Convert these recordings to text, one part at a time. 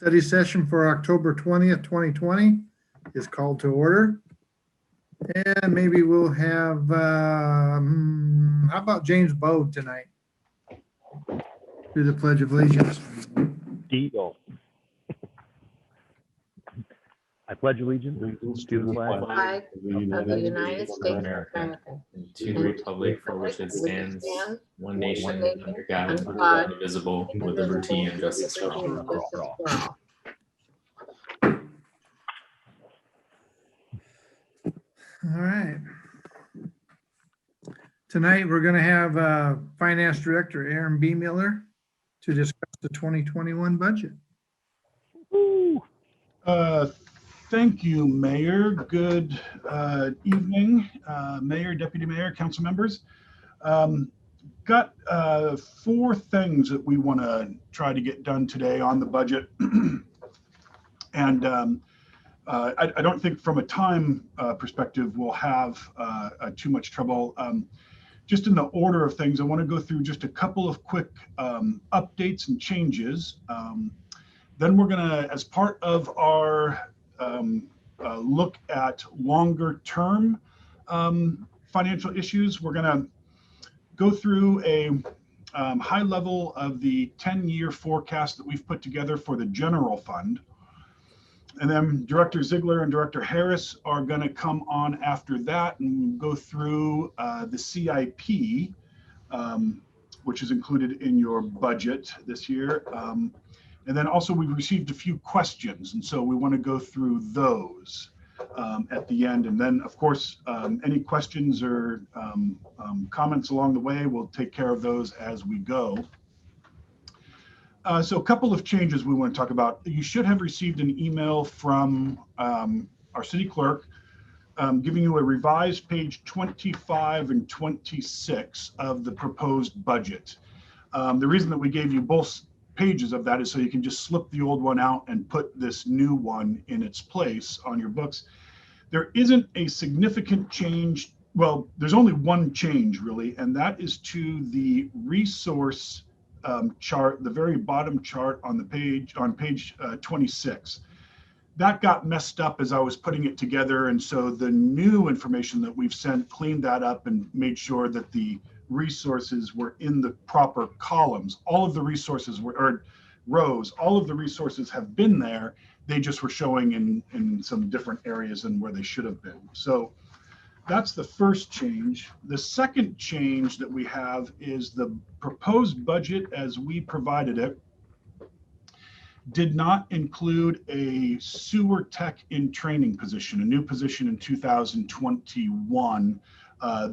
Study session for October 20th, 2020 is called to order. And maybe we'll have, how about James Bode tonight? Do the Pledge of Allegiance. Deal. I pledge allegiance to the flag Flag of the United States of America, America, and to the republic for which it stands, one nation, under God, indivisible, with liberty and justice for all. All right. Tonight, we're going to have Finance Director Aaron B. Miller to discuss the 2021 budget. Thank you, Mayor. Good evening, Mayor, Deputy Mayor, council members. Got 4 things that we want to try to get done today on the budget. And I don't think from a time perspective we'll have too much trouble. Just in the order of things, I want to go through just a couple of quick updates and changes. Then we're going to, as part of our look at longer term financial issues, we're going to go through a high level of the 10-year forecast that we've put together for the general fund. And then Director Ziegler and Director Harris are going to come on after that and go through the CIP, which is included in your budget this year. And then also we've received a few questions, and so we want to go through those at the end. And then, of course, any questions or comments along the way, we'll take care of those as we go. So a couple of changes we want to talk about. You should have received an email from our city clerk giving you a revised page 25 and 26 of the proposed budget. The reason that we gave you both pages of that is so you can just slip the old one out and put this new one in its place on your books. There isn't a significant change. Well, there's only one change really, and that is to the resource chart, the very bottom chart on the page, on page 26. That got messed up as I was putting it together, and so the new information that we've sent cleaned that up and made sure that the resources were in the proper columns. All of the resources were, or rows, all of the resources have been there. They just were showing in some different areas than where they should have been. So that's the first change. The second change that we have is the proposed budget as we provided it did not include a sewer tech in training position, a new position in 2021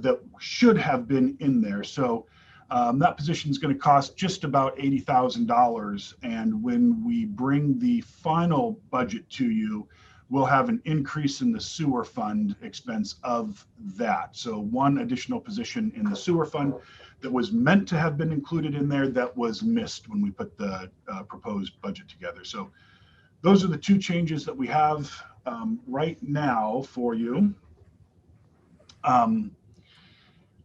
that should have been in there. So that position is going to cost just about $80,000. And when we bring the final budget to you, we'll have an increase in the sewer fund expense of that. So one additional position in the sewer fund that was meant to have been included in there that was missed when we put the proposed budget together. So those are the 2 changes that we have right now for you.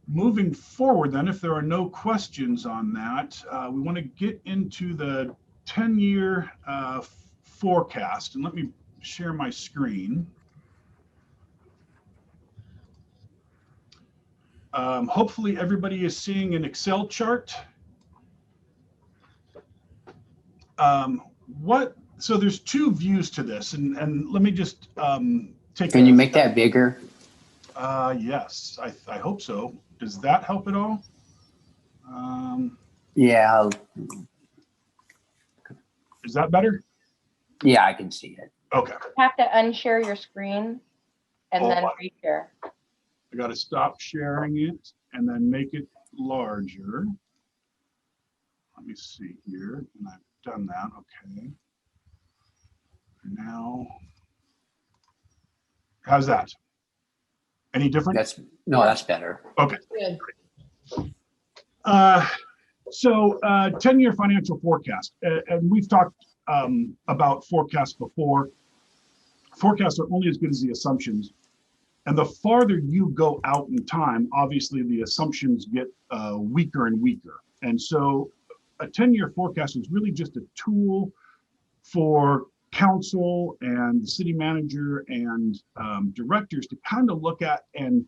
Moving forward then, if there are no questions on that, we want to get into the 10-year forecast. And let me share my screen. Hopefully everybody is seeing an Excel chart. So there's 2 views to this, and let me just take. Can you make that bigger? Yes, I hope so. Does that help at all? Yeah, Is that better? yeah, I can see it. Okay. You have to unshare your screen and then reshare. I got to stop sharing it and then make it larger. Let me see here. And I've done that. Okay. Now, how's that? Any different? That's better. Okay. Good. So 10-year financial forecast. And we've talked about forecasts before. Forecasts are only as good as the assumptions. And the farther you go out in time, obviously the assumptions get weaker and weaker. And so a 10-year forecast is really just a tool for council and the city manager and directors to kind of look at and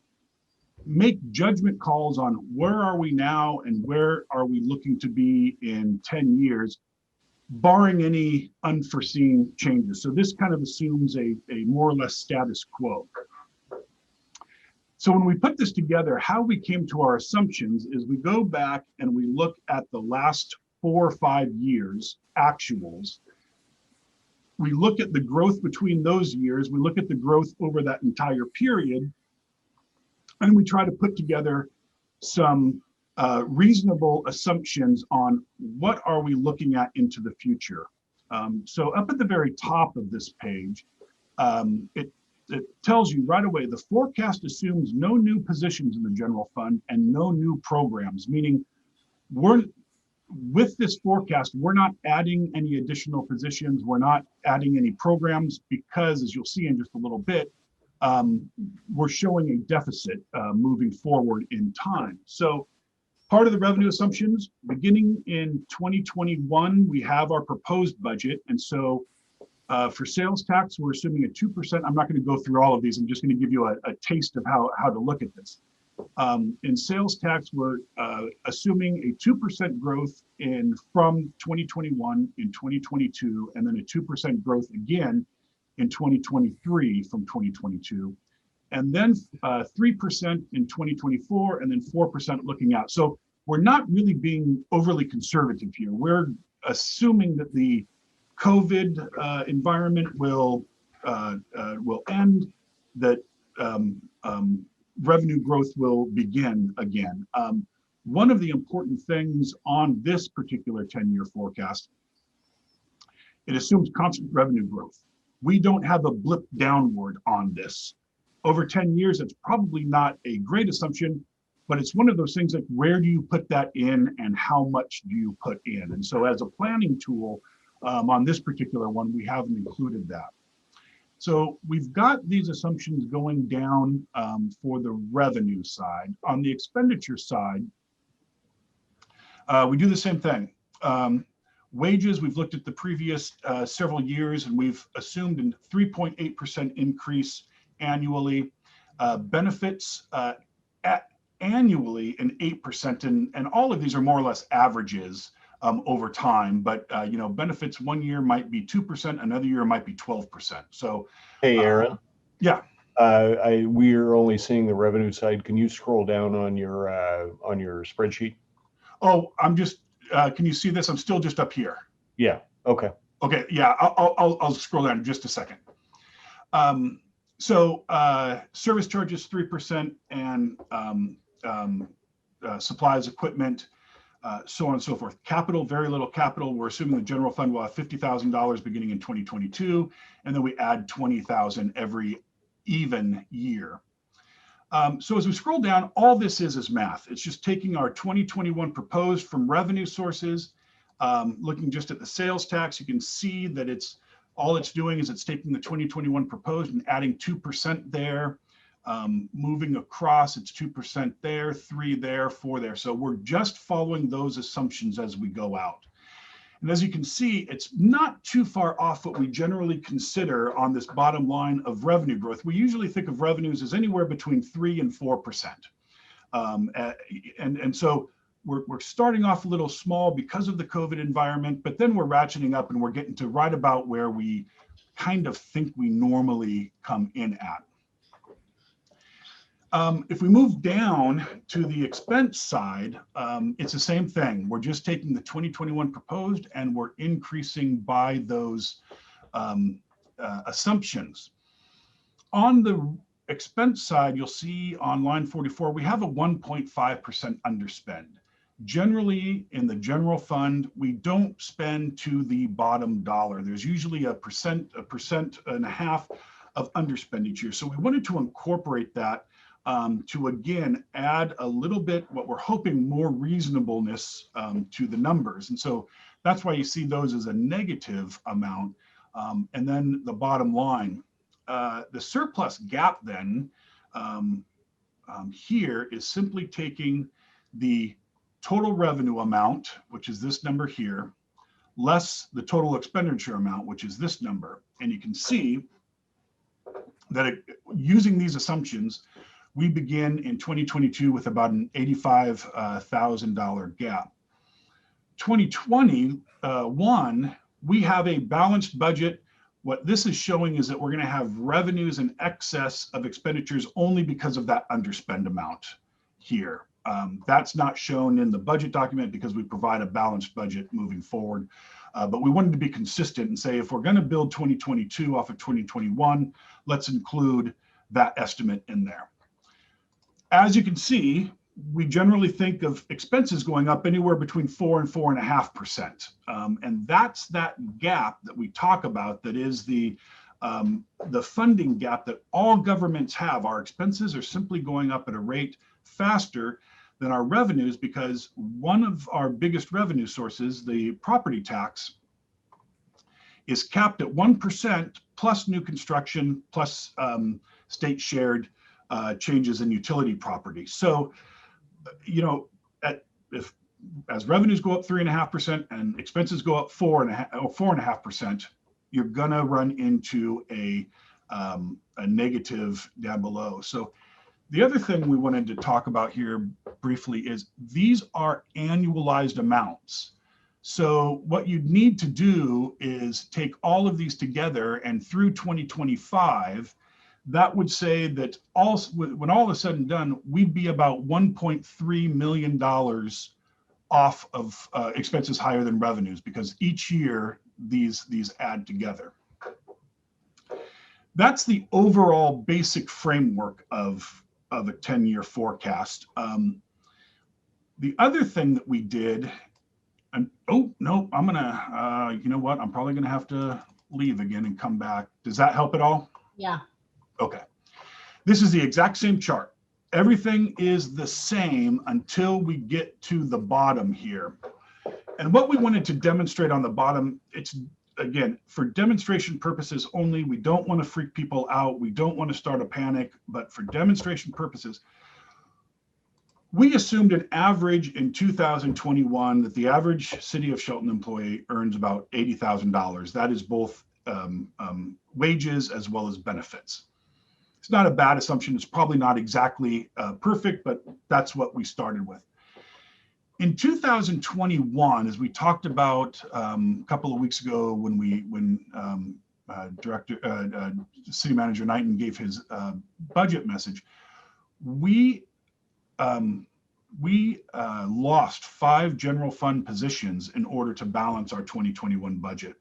make judgment calls on where are we now and where are we looking to be in 10 years, barring any unforeseen changes. So this kind of assumes a more or less status quo. So when we put this together, how we came to our assumptions is we go back and we look at the last 4 or 5 years actuals. We look at the growth between those years. We look at the growth over that entire period. And we try to put together some reasonable assumptions on what are we looking at into the future. So up at the very top of this page, it tells you right away, the forecast assumes no new positions in the general fund and no new programs, meaning with this forecast, we're not adding any additional positions. We're not adding any programs because, as you'll see in just a little bit, we're showing a deficit moving forward in time. So part of the revenue assumptions, beginning in 2021, we have our proposed budget. And so for sales tax, we're assuming a 2%. I'm not going to go through all of these. I'm just going to give you a taste of how to look at this. In sales tax, we're assuming a 2% growth from 2021 in 2022, and then a 2% growth again in 2023 from 2022, and then 3% in 2024, and then 4% looking out. So we're not really being overly conservative here. We're assuming that the COVID environment will end, that revenue growth will begin again. One of the important things on this particular 10-year forecast, it assumes constant revenue growth. We don't have a blip downward on this. Over 10 years, it's probably not a great assumption, but it's one of those things like, where do you put that in and how much do you put in? And so as a planning tool on this particular one, we haven't included that. So we've got these assumptions going down for the revenue side. On the expenditure side, we do the same thing. Wages, we've looked at the previous several years and we've assumed a 3.8% increase annually. Benefits annually an 8%, and all of these are more or less averages over time. But benefits one year might be 2%, another year might be 12%. So, hey, Aaron. Yeah. We're only seeing the revenue side. Can you scroll down on your spreadsheet? Oh, I'm just. Can you see this? I'm still just up here. Yeah. Okay. Okay. Yeah. I'll scroll down in just a second. So service charges 3%, and supplies, equipment, so on and so forth. Capital, very little capital. We're assuming the general fund will have $50,000 beginning in 2022, and then we add 20,000 every even year. So as we scroll down, all this is math. It's just taking our 2021 proposed from revenue sources, looking just at the sales tax. You can see that all it's doing is it's taking the 2021 proposed and adding 2% there. Moving across, it's 2% there, 3 there, 4 there. So we're just following those assumptions as we go out. And as you can see, it's not too far off what we generally consider on this bottom line of revenue growth. We usually think of revenues as anywhere between 3 and 4%. And so we're starting off a little small because of the COVID environment, but then we're ratcheting up and we're getting to right about where we kind of think we normally come in at. If we move down to the expense side, it's the same thing. We're just taking the 2021 proposed and we're increasing by those assumptions. On the expense side, you'll see on line 44, we have a 1.5% underspend. Generally, in the general fund, we don't spend to the bottom dollar. There's usually a percent and a half of underspend each year. So we wanted to incorporate that to again add a little bit what we're hoping more reasonableness to the numbers. And so that's why you see those as a negative amount. And then the bottom line, the surplus gap then here is simply taking the total revenue amount, which is this number here, less the total expenditure amount, which is this number. And you can see that using these assumptions, we begin in 2022 with about an $85,000 gap. 2021, we have a balanced budget. What this is showing is that we're going to have revenues in excess of expenditures only because of that underspend amount here. That's not shown in the budget document because we provide a balanced budget moving forward. But we wanted to be consistent and say, if we're going to build 2022 off of 2021, let's include that estimate in there. As you can see, we generally think of expenses going up anywhere between 4 and 4.5%. And that's that gap that we talk about, that is the funding gap that all governments have. Our expenses are simply going up at a rate faster than our revenues because one of our biggest revenue sources, the property tax, is capped at 1% plus new construction plus state shared changes in utility property. So, you know, if as revenues go up 3.5% and expenses go up 4.5%, you're gonna run into a negative down below. So the other thing we wanted to talk about here briefly is these are annualized amounts. So what you'd need to do is take all of these together, and through 2025, that would say that when all is said and done, we'd be about $1.3 million off of expenses higher than revenues, because each year these add together. That's the overall basic framework of a 10-year forecast. The other thing that we did, and oh no, I'm gonna, you know what? I'm probably gonna have to leave again and come back. Does that help at all? Yeah. Okay. This is the exact same chart. Everything is the same until we get to the bottom here. And what we wanted to demonstrate on the bottom, it's again, for demonstration purposes only. We don't want to freak people out. We don't want to start a panic, but for demonstration purposes, we assumed an average in 2021 that the average City of Shelton employee earns about $80,000. That is both wages as well as benefits. It's not a bad assumption. It's probably not exactly perfect, but that's what we started with. In 2021, as we talked about a couple of weeks ago when City Manager Knighton gave his budget message, we lost 5 general fund positions in order to balance our 2021 budget.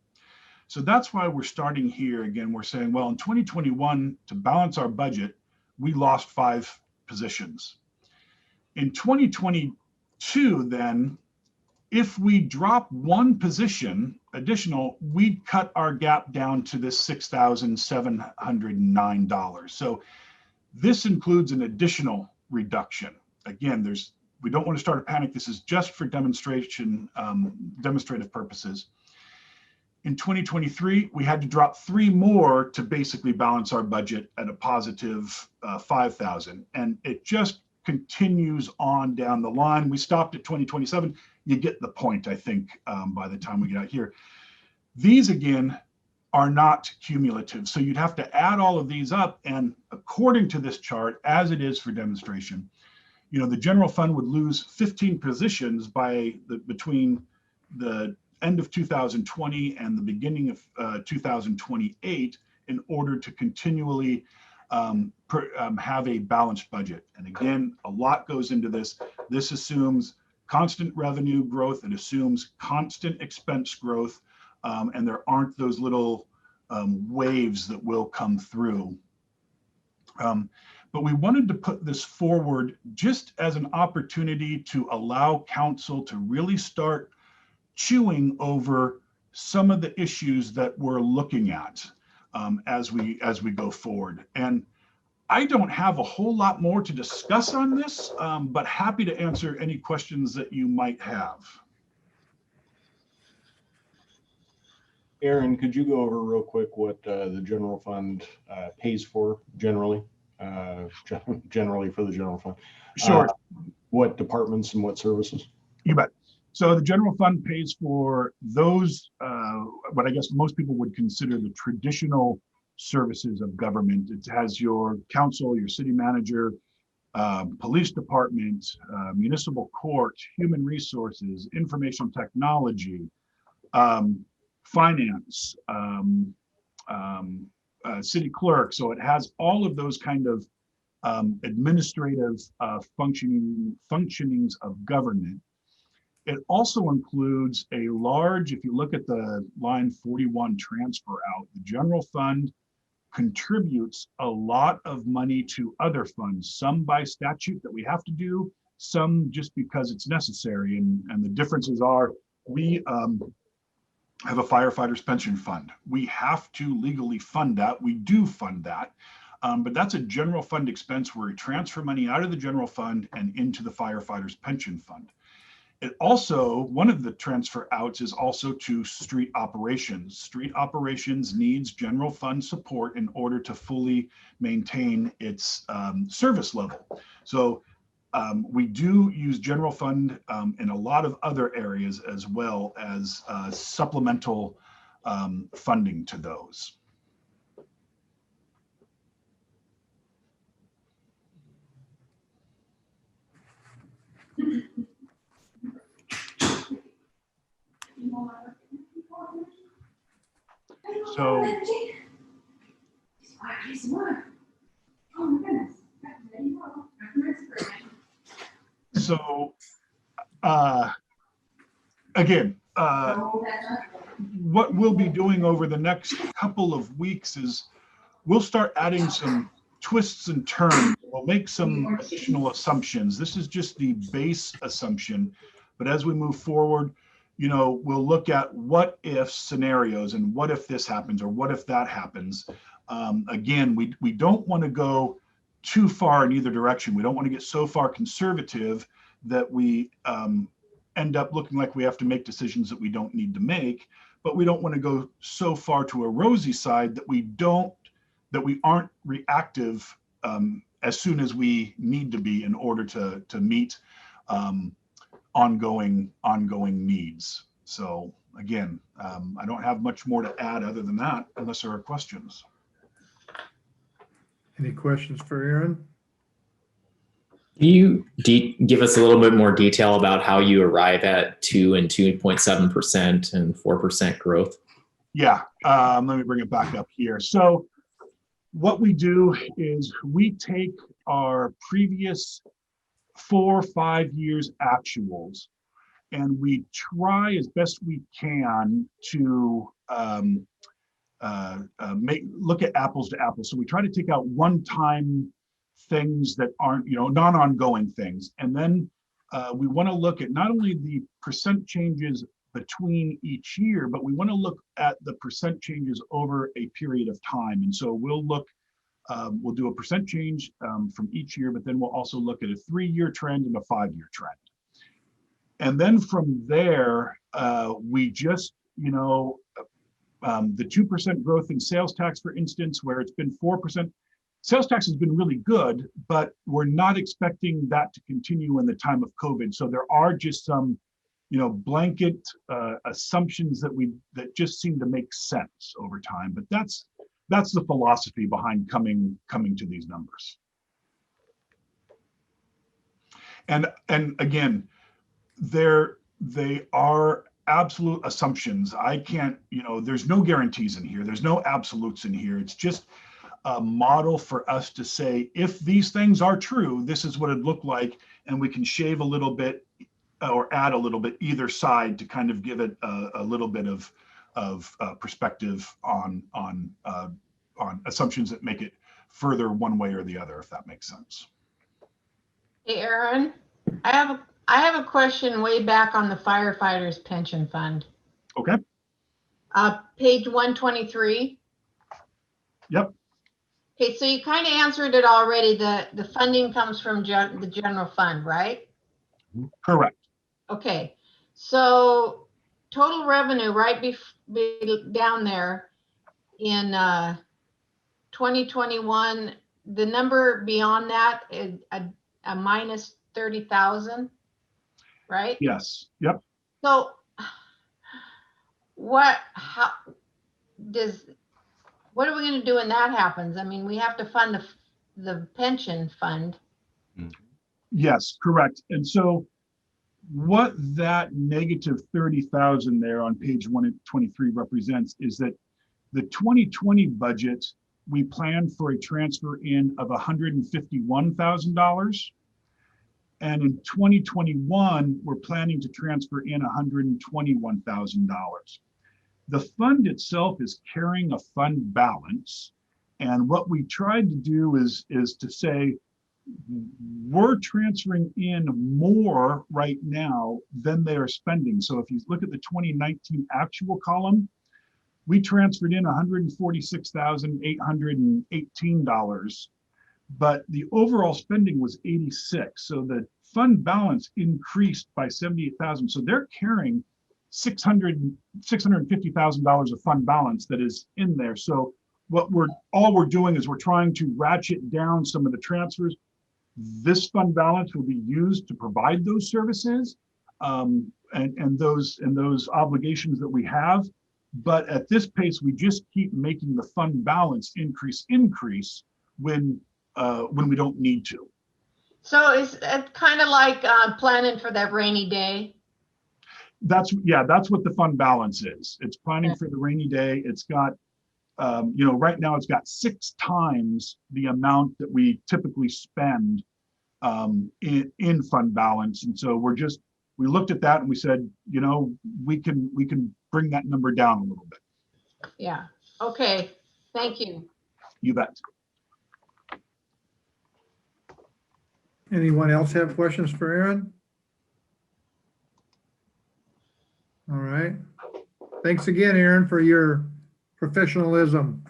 So that's why we're starting here again. We're saying, well, in 2021, to balance our budget, we lost 5 positions. In 2022, then, if we drop 1 position additional, we'd cut our gap down to this $6,709. So this includes an additional reduction. Again, we don't want to start a panic. This is just for demonstrative purposes. In 2023, we had to drop 3 more to basically balance our budget at a positive 5,000. And it just continues on down the line. We stopped at 2027. You get the point, I think, by the time we get out here. These, again, are not cumulative. So you'd have to add all of these up. And according to this chart, as it is for demonstration, you know, the general fund would lose 15 positions between the end of 2020 and the beginning of 2028 in order to continually have a balanced budget. And again, a lot goes into this. This assumes constant revenue growth. It assumes constant expense growth. And there aren't those little waves that will come through. But we wanted to put this forward just as an opportunity to allow council to really start chewing over some of the issues that we're looking at as we go forward. And I don't have a whole lot more to discuss on this, but happy to answer any questions that you might have. Aaron, could you go over real quick what the general fund pays for generally? Generally for the general fund. Sure. What departments and what services? You bet. So the general fund pays for those, what I guess most people would consider the traditional services of government. It has your council, your city manager, police department, municipal court, human resources, information technology, finance, city clerk. So it has all of those kind of administrative functionings of government. It also includes a large, if you look at the line 41 transfer out, the general fund contributes a lot of money to other funds, some by statute that we have to do, some just because it's necessary. And the differences are, we have a firefighters pension fund. We have to legally fund that. We do fund that. But that's a general fund expense where we transfer money out of the general fund and into the firefighters pension fund. It also, one of the transfer outs is also to street operations. Street operations needs general fund support in order to fully maintain its service level. So we do use general fund in a lot of other areas, as well as supplemental funding to those. So again, what we'll be doing over the next couple of weeks is we'll start adding some twists and turns. We'll make some additional assumptions. This is just the base assumption, but as we move forward, you know, we'll look at what if scenarios and what if this happens or what if that happens. Again, we don't want to go too far in either direction. We don't want to get so far conservative that we end up looking like we have to make decisions that we don't need to make, but we don't want to go so far to a rosy side that we aren't reactive as soon as we need to be in order to meet ongoing needs. So again, I don't have much more to add other than that, unless there are questions. Any questions for Aaron? Can you give us a little bit more detail about how you arrive at 2 and 2.7% and 4% growth? Yeah, let me bring it back up here. So what we do is we take our previous 4 or 5 years actuals, and we try as best we can to look at apples to apples. So we try to take out one-time things that aren't, you know, non-ongoing things. And then we want to look at not only the percent changes between each year, but we want to look at the percent changes over a period of time. And so we'll look, we'll do a percent change from each year, but then we'll also look at a 3-year trend and a 5-year trend. And then from there, we just, you know, the 2% growth in sales tax, for instance, where it's been 4%, sales tax has been really good, but we're not expecting that to continue in the time of COVID. So there are just some, you know, blanket assumptions that just seem to make sense over time. But that's the philosophy behind coming to these numbers. And again, they are absolute assumptions. I can't, you know, there's no guarantees in here. There's no absolutes in here. It's just a model for us to say, if these things are true, this is what it looked like, and we can shave a little bit or add a little bit either side to kind of give it a little bit of perspective on assumptions that make it further one way or the other, if that makes sense. Hey, Aaron, I have a question way back on the firefighters pension fund. Okay. Page 123. Yep. Okay, so you kind of answered it already. The funding comes from the general fund, right? Correct. Okay, so total revenue right down there in 2021, the number beyond that is a minus 30,000, right? Yes. Yep. So what are we going to do when that happens? I mean, we have to fund the pension fund. Yes, correct. And so what that negative 30,000 there on page 123 represents is that the 2020 budget, we planned for a transfer in of $151,000. And in 2021, we're planning to transfer in $121,000. The fund itself is carrying a fund balance. And what we tried to do is to say, we're transferring in more right now than they are spending. So if you look at the 2019 actual column, we transferred in $146,818, but the overall spending was 86. So the fund balance increased by 78,000. So they're carrying $650,000 of fund balance that is in there. So all we're doing is we're trying to ratchet down some of the transfers. This fund balance will be used to provide those services and those obligations that we have. But at this pace, we just keep making the fund balance increase when we don't need to. So is it kind of like planning for that rainy day? That's what the fund balance is. It's planning for the rainy day. It's got, right now it's got 6 times the amount that we typically spend in fund balance. And so we looked at that and we said, we can bring that number down a little bit. Yeah. Okay. Thank you. You bet. Anyone else have questions for Aaron? All right. Thanks again, Aaron, for your professionalism.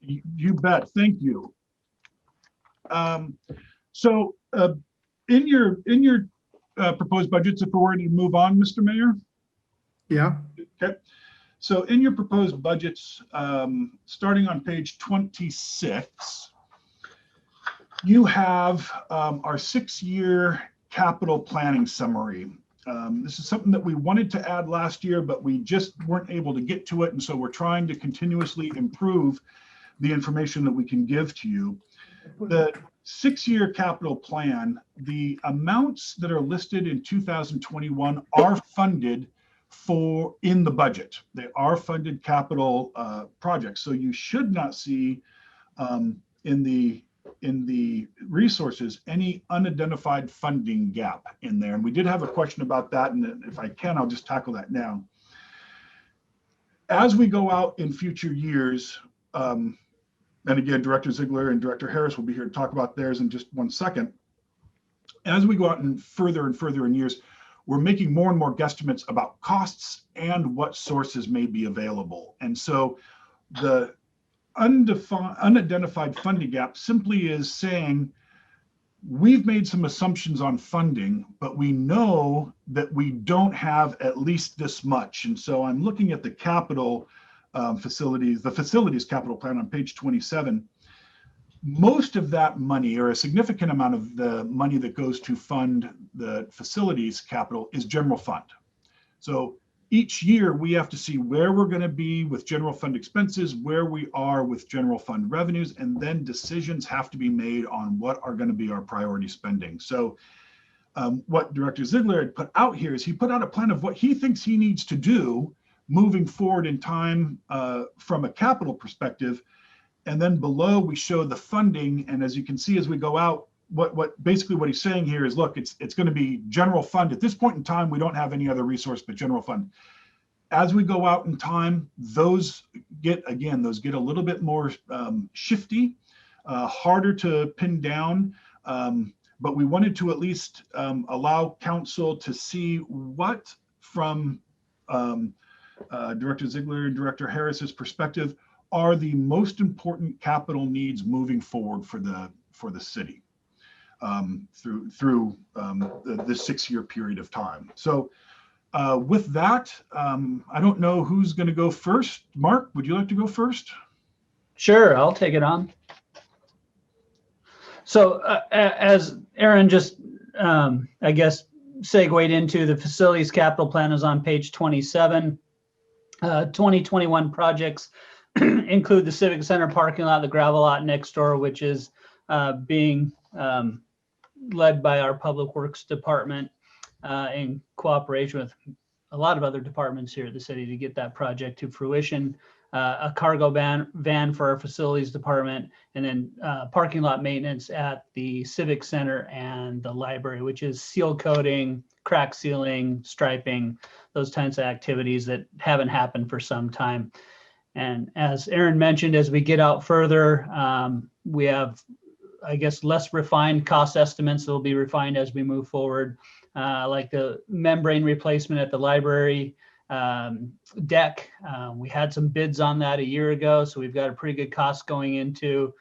You bet. Thank you. So in your proposed budgets, if we're ready to move on, Mr. Mayor. Yeah. Okay. So in your proposed budgets, starting on page 26, you have our 6-year capital planning summary. This is something that we wanted to add last year, but we just weren't able to get to it. And so we're trying to continuously improve the information that we can give to you. The 6-year capital plan, the amounts that are listed in 2021 are funded in the budget. They are funded capital projects. So you should not see in the resources any unidentified funding gap in there. And we did have a question about that, and if I can, I'll just tackle that now. As we go out in future years, and again, Director Ziegler and Director Harris will be here to talk about theirs in just one second. As we go out and further in years, we're making more and more guesstimates about costs and what sources may be available. And so the unidentified funding gap simply is saying we've made some assumptions on funding, but we know that we don't have at least this much. And so I'm looking at the capital facilities capital plan on page 27. Most of that money, or a significant amount of the money that goes to fund the facilities capital, is general fund. So each year we have to see where we're going to be with general fund expenses, where we are with general fund revenues, and then decisions have to be made on what are going to be our priority spending. So what Director Ziegler had put out here is he put out a plan of what he thinks he needs to do moving forward in time from a capital perspective. And then below we show the funding. And as you can see, as we go out, basically what he's saying here is, look, it's going to be general fund. At this point in time, we don't have any other resource but general fund. As we go out in time, those get a little bit more shifty, harder to pin down. But we wanted to at least allow council to see what, from Director Ziegler and Director Harris's perspective, are the most important capital needs moving forward for the city through the 6-year period of time. So with that, I don't know who's going to go first. Mark, would you like to go first? Sure, I'll take it on. So as Aaron just, I guess, segued into the facilities capital plan is on page 27. 2021 projects include the Civic Center parking lot, the gravel lot next door, which is being led by our Public Works Department in cooperation with a lot of other departments here at the city to get that project to fruition. A cargo van for our facilities department, and then parking lot maintenance at the Civic Center and the library, which is seal coating, crack sealing, striping, those kinds of activities that haven't happened for some time. And as Aaron mentioned, as we get out further, we have, I guess, less refined cost estimates that will be refined as we move forward, like the membrane replacement at the library deck. We had some bids on that a year ago, so we've got a pretty good cost going into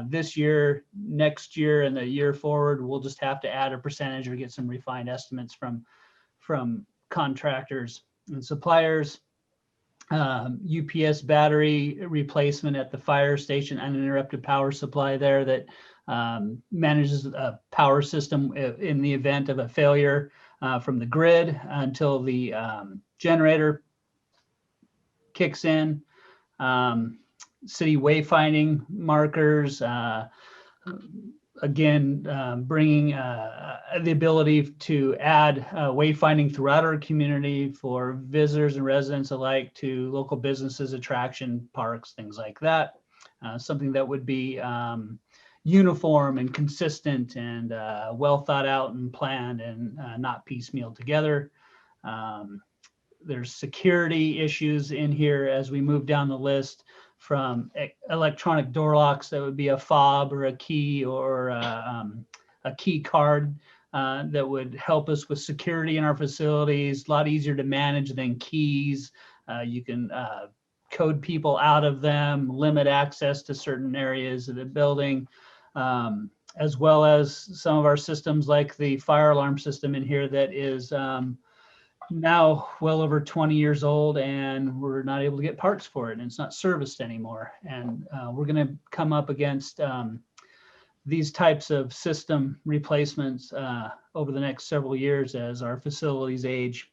this year, next year, and the year forward. We'll just have to add a percentage or get some refined estimates from contractors and suppliers. UPS battery replacement at the fire station, uninterrupted power supply there that manages a power system in the event of a failure from the grid until the generator kicks in. City wayfinding markers, again, bringing the ability to add wayfinding throughout our community for visitors and residents alike, to local businesses, attraction, parks, things like that. Something that would be uniform and consistent and well thought out and planned, and not piecemeal together. There's security issues in here as we move down the list, from electronic door locks that would be a fob or a key or a key card that would help us with security in our facilities. A lot easier to manage than keys. You can code people out of them, limit access to certain areas of the building, as well as some of our systems like the fire alarm system in here that is now well over 20 years old, and we're not able to get parts for it, and it's not serviced anymore. And we're going to come up against these types of system replacements over the next several years as our facilities age,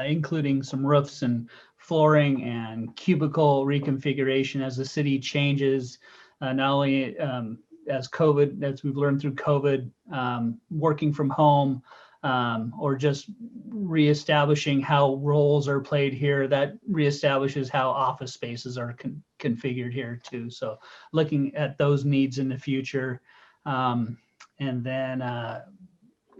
including some roofs and flooring and cubicle reconfiguration as the city changes, not only as COVID, as we've learned through COVID, working from home, or just reestablishing how roles are played here. That reestablishes how office spaces are configured here too. So looking at those needs in the future. And then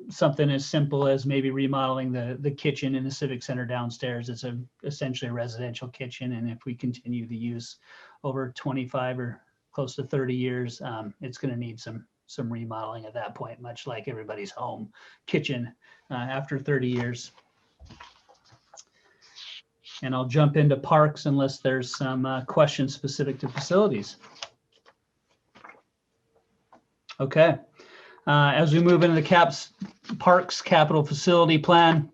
something as simple as maybe remodeling the kitchen in the Civic Center downstairs. It's essentially a residential kitchen. And if we continue the use over 25 or close to 30 years, it's going to need some remodeling at that point, much like everybody's home kitchen after 30 years. And I'll jump into parks unless there's some questions specific to facilities. Okay. As we move into the Parks Capital Facility Plan,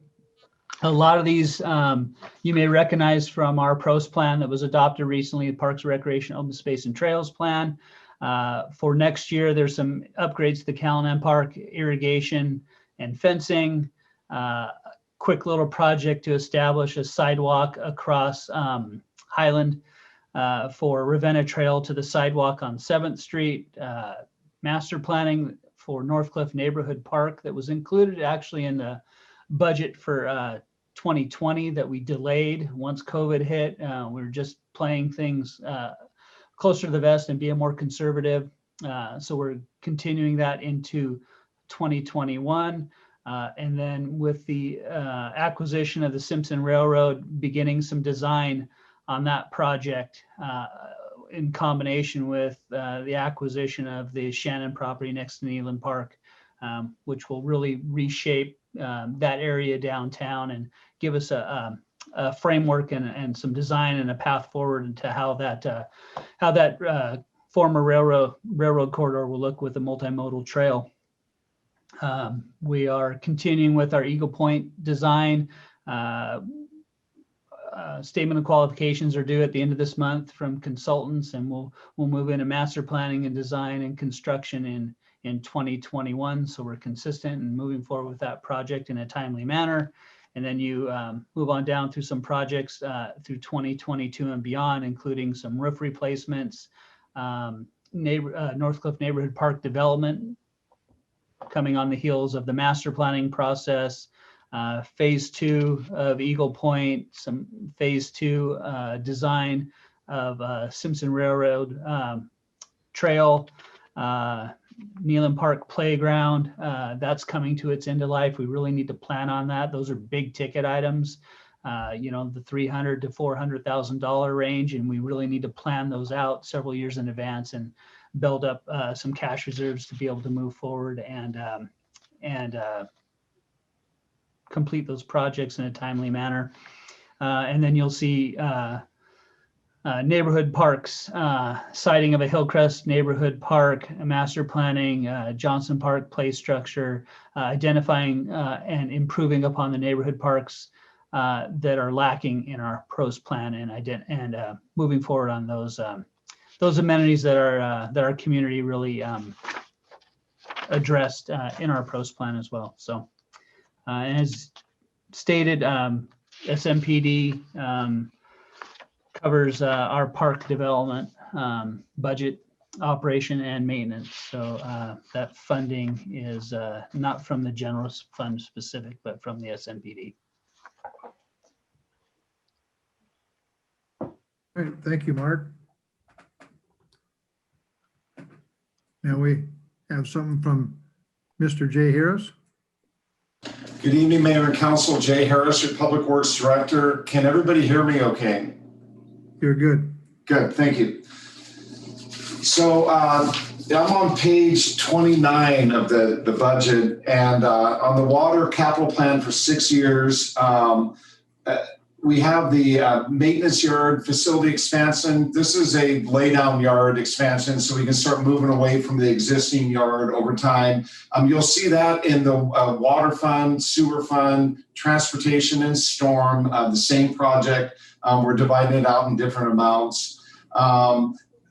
a lot of these you may recognize from our PROS plan that was adopted recently, the Parks, Recreation, Open Space and Trails Plan. For next year, there's some upgrades to the Callahan Park, irrigation and fencing. Quick little project to establish a sidewalk across Highland for Ravenna Trail to the sidewalk on 7th Street. Master planning for Northcliffe Neighborhood Park that was included actually in the budget for 2020 that we delayed once COVID hit. We were just playing things closer to the vest and being more conservative. So we're continuing that into 2021. And then with the acquisition of the Simpson Railroad, beginning some design on that project in combination with the acquisition of the Shannon property next to Neelan Park, which will really reshape that area downtown and give us a framework and some design and a path forward into how that former railroad corridor will look with a multimodal trail. We are continuing with our Eagle Point design. Statement of qualifications are due at the end of this month from consultants, and we'll move into master planning and design and construction in 2021. So we're consistent and moving forward with that project in a timely manner. And then you move on down through some projects through 2022 and beyond, including some roof replacements, Northcliffe Neighborhood Park development coming on the heels of the master planning process, phase 2 of Eagle Point, some phase 2 design of Simpson Railroad Trail, Neelan Park Playground. That's coming to its end of life. We really need to plan on that. Those are big ticket items, the $300,000 to $400,000 range, and we really need to plan those out several years in advance and build up some cash reserves to be able to move forward and complete those projects in a timely manner. And then you'll see neighborhood parks, siting of a Hillcrest neighborhood park, master planning, Johnson Park play structure, identifying and improving upon the neighborhood parks that are lacking in our pros plan, and moving forward on those amenities that our community really addressed in our pros plan as well. So, as stated, SMPD covers our park development, budget, operation, and maintenance. So that funding is not from the general fund specific, but from the SMPD. All right, thank you, Mark. Now we have something from Mr. Jay Harris. Good evening, Mayor and Council. Jay Harris, your Public Works Director. Can everybody hear me okay? You're good. Good, thank you. So I'm on page 29 of the budget, and on the water capital plan for 6 years, we have the maintenance yard facility expansion. This is a laydown yard expansion, so we can start moving away from the existing yard over time. You'll see that in the water fund, sewer fund, transportation, and storm, the same project. We're dividing it out in different amounts.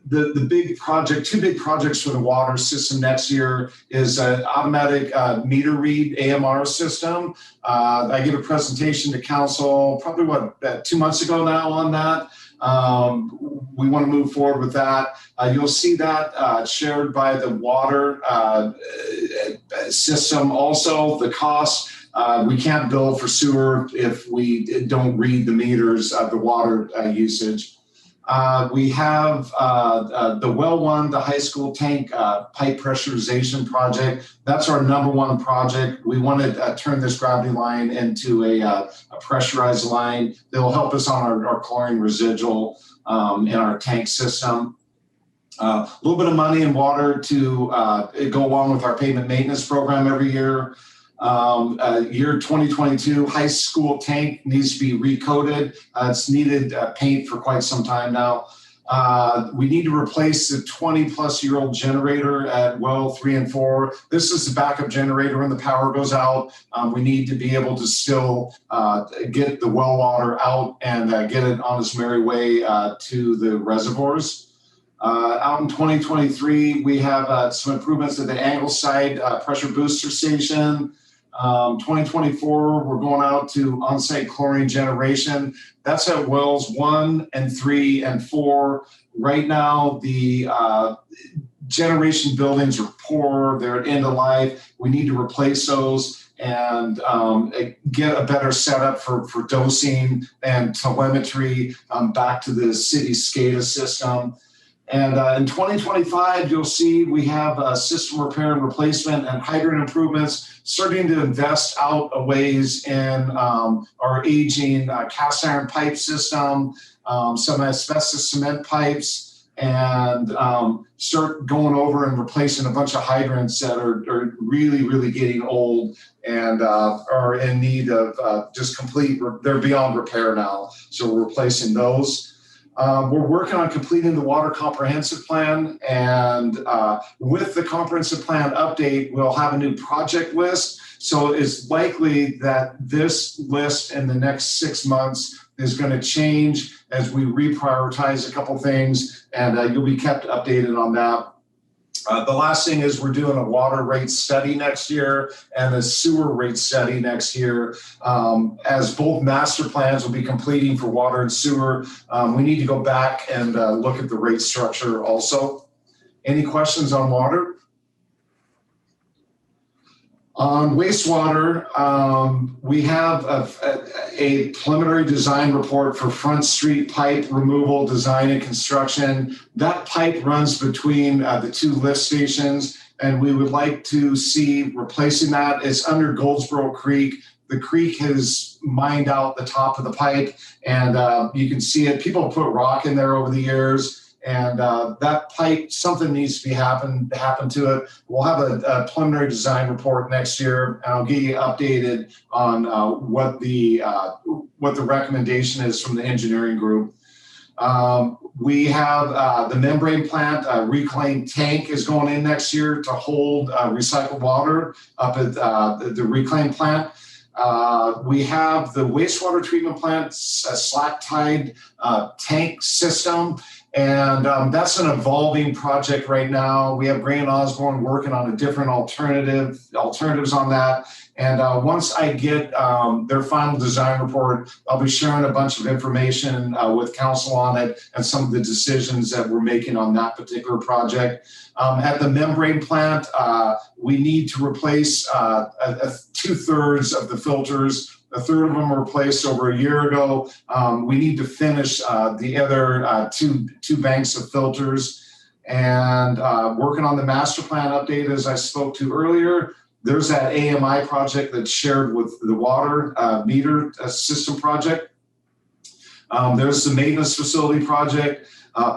The big project, 2 big projects for the water system next year is an automatic meter read AMR system. I gave a presentation to council probably 2 months ago now on that. We want to move forward with that. You'll see that shared by the water system. Also, the cost, we can't bill for sewer if we don't read the meters of the water usage. We have the well one, the high school tank pipe pressurization project. That's our #1 project. We want to turn this gravity line into a pressurized line that will help us on our chlorine residual in our tank system. A little bit of money and water to go along with our pavement maintenance program every year. Year 2022 high school tank needs to be recoated. It's needed paint for quite some time now. We need to replace the 20-plus-year-old generator at well 3 and 4. This is the backup generator when the power goes out. We need to be able to still get the well water out and get it on its merry way to the reservoirs. Out in 2023, we have some improvements at the Angleside pressure booster station. 2024, we're going out to on-site chlorine generation. That's at wells 1 and 3 and 4. Right now, the generation buildings are poor. They're at end of life. We need to replace those and get a better setup for dosing and telemetry back to the city SCADA system. And in 2025, you'll see we have system repair and replacement and hydrant improvements, starting to invest out a ways in our aging cast iron pipe system, some asbestos cement pipes, and start going over and replacing a bunch of hydrants that are really, really getting old and are in need of just complete, they're beyond repair now. So we're replacing those. We're working on completing the water comprehensive plan, and with the comprehensive plan update, we'll have a new project list. So it's likely that this list in the next 6 months is going to change as we reprioritize a couple things, and you'll be kept updated on that. The last thing is we're doing a water rate study next year and a sewer rate study next year. As both master plans will be completing for water and sewer, we need to go back and look at the rate structure also. Any questions on water? On wastewater, we have a preliminary design report for Front Street pipe removal, design and construction. That pipe runs between the two lift stations, and we would like to see replacing that. It's under Goldsboro Creek. The creek has mined out the top of the pipe, and you can see it. People have put rock in there over the years. And that pipe, something needs to be happen to it. We'll have a preliminary design report next year, and I'll get you updated on what the recommendation is from the engineering group. We have the membrane plant, reclaimed tank is going in next year to hold recycled water up at the reclaimed plant. We have the wastewater treatment plant, a slack tide tank system. And that's an evolving project right now. We have Grant Osborne working on a different alternatives on that. And once I get their final design report, I'll be sharing a bunch of information with council on it and some of the decisions that we're making on that particular project. At the membrane plant, we need to replace 2/3 of the filters. A third of them were replaced over a year ago. We need to finish the other two banks of filters, and working on the master plan update, as I spoke to earlier. There's that AMI project that's shared with the water meter system project. There's the maintenance facility project.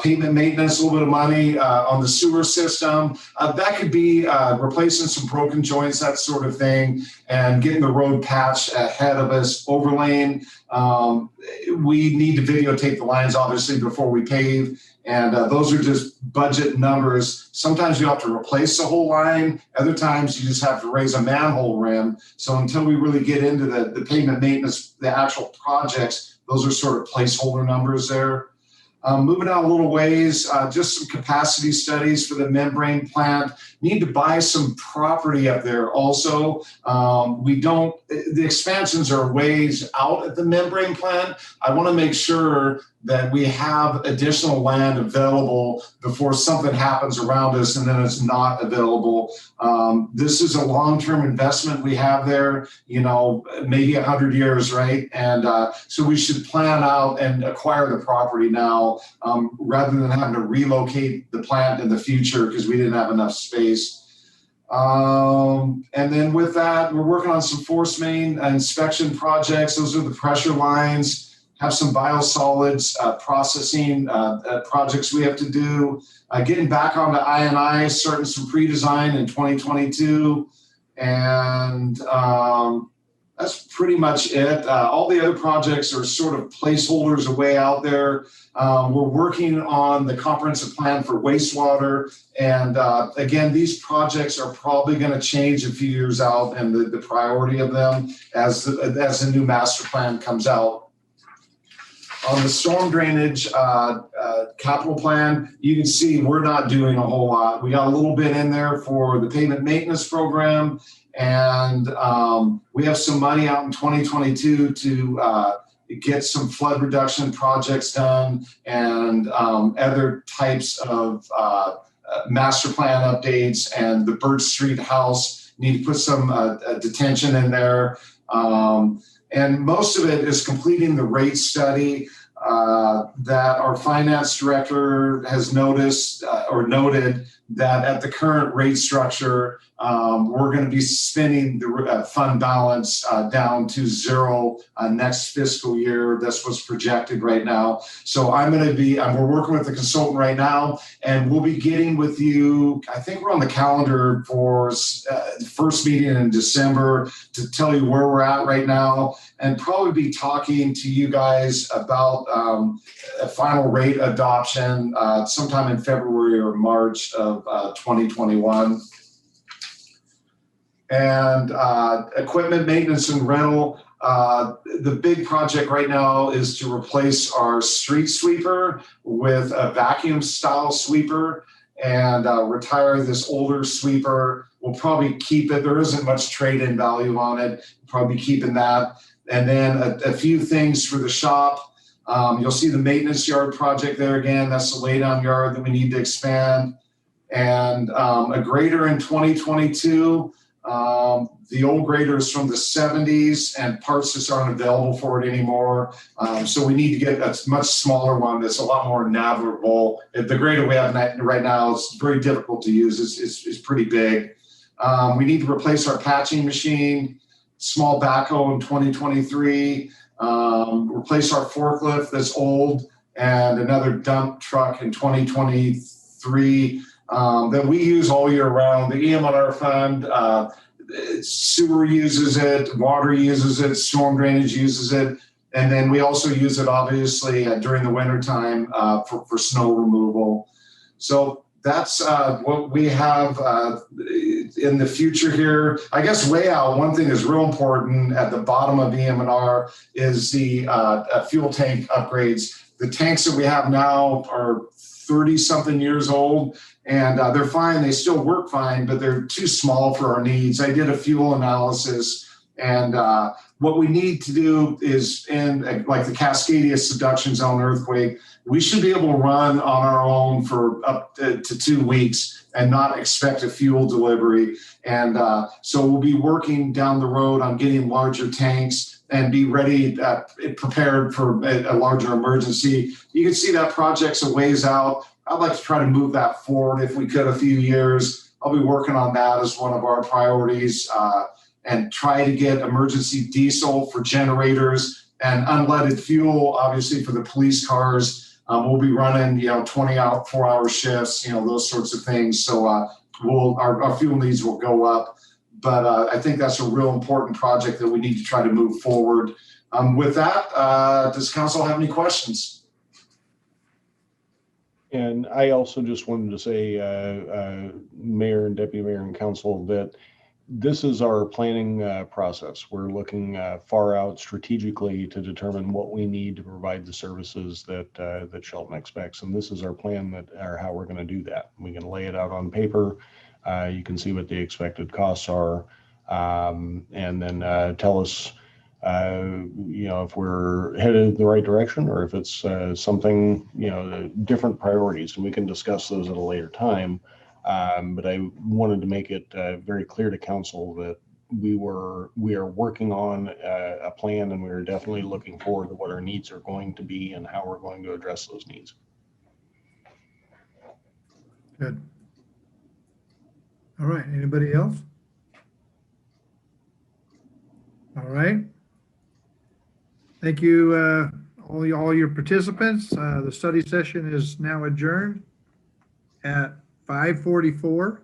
Pavement maintenance, a little bit of money on the sewer system. That could be replacing some broken joints, that sort of thing, and getting the road patch ahead of us, overlaying. We need to videotape the lines, obviously, before we pave. And those are just budget numbers. Sometimes you have to replace the whole line. Other times you just have to raise a manhole rim. So until we really get into the pavement maintenance, the actual projects, those are sort of placeholder numbers there. Moving out a little ways, just some capacity studies for the membrane plant. Need to buy some property up there also. The expansions are ways out at the membrane plant. I want to make sure that we have additional land available before something happens around us and then it's not available. This is a long-term investment we have there, maybe 100 years, right? And so we should plan out and acquire the property now rather than having to relocate the plant in the future because we didn't have enough space. And then with that, we're working on some force main inspection projects. Those are the pressure lines. Have some biosolids processing projects we have to do. Getting back onto I&I, starting some pre-design in 2022. And that's pretty much it. All the other projects are sort of placeholders away out there. We're working on the comprehensive plan for wastewater. And again, these projects are probably going to change a few years out and the priority of them as the new master plan comes out. On the storm drainage capital plan, you can see we're not doing a whole lot. We got a little bit in there for the pavement maintenance program, and we have some money out in 2022 to get some flood reduction projects done and other types of master plan updates. And the Birch Street house, need to put some detention in there. And most of it is completing the rate study that our finance director has noticed or noted that at the current rate structure, we're going to be spending the fund balance down to zero next fiscal year. That's what's projected right now. So we're working with the consultant right now, and we'll be getting with you. I think we're on the calendar for the first meeting in December to tell you where we're at right now, and probably be talking to you guys about a final rate adoption sometime in February or March of 2021. And equipment maintenance and rental. The big project right now is to replace our street sweeper with a vacuum style sweeper. and retire this older sweeper. We'll probably keep it. There isn't much trade-in value on it. Probably keeping that. And then a few things for the shop. You'll see the maintenance yard project there again. That's the laydown yard that we need to expand. And a grader in 2022. The old grader is from the 70s and parts just aren't available for it anymore. So we need to get a much smaller one that's a lot more navigable. The grader we have right now is very difficult to use. It's pretty big. We need to replace our patching machine, small backhoe in 2023, replace our forklift that's old, and another dump truck in 2023 that we use all year round. The EM&R fund, sewer uses it, water uses it, storm drainage uses it, and then we also use it obviously during the winter time for snow removal. So that's what we have in the future here. I guess way out, one thing is real important at the bottom of EM&R is the fuel tank upgrades. The tanks that we have now are 30-something years old, and they're fine. They still work fine, but they're too small for our needs. I did a fuel analysis, and what we need to do is in like the Cascadia subduction zone earthquake, we should be able to run on our own for up to 2 weeks and not expect a fuel delivery. And so we'll be working down the road on getting larger tanks and be ready, prepared for a larger emergency. You can see that project's a ways out. I'd like to try to move that forward if we could a few years. I'll be working on that as one of our priorities and try to get emergency diesel for generators and unleaded fuel, obviously for the police cars. We'll be running, 24-hour shifts, those sorts of things. So our fuel needs will go up. But I think that's a real important project that we need to try to move forward. With that, does council have any questions? And I also just wanted to say, Mayor and Deputy Mayor and Council, that this is our planning process. We're looking far out strategically to determine what we need to provide the services that Shelton expects. And this is our plan or how we're going to do that. We can lay it out on paper. You can see what the expected costs are, and then tell us, if we're headed in the right direction or if it's something, different priorities, and we can discuss those at a later time. But I wanted to make it very clear to council that we are working on a plan, and we are definitely looking forward to what our needs are going to be and how we're going to address those needs. Good. All right, anybody else? All right. Thank you, all your participants. The study session is now adjourned at 5:44.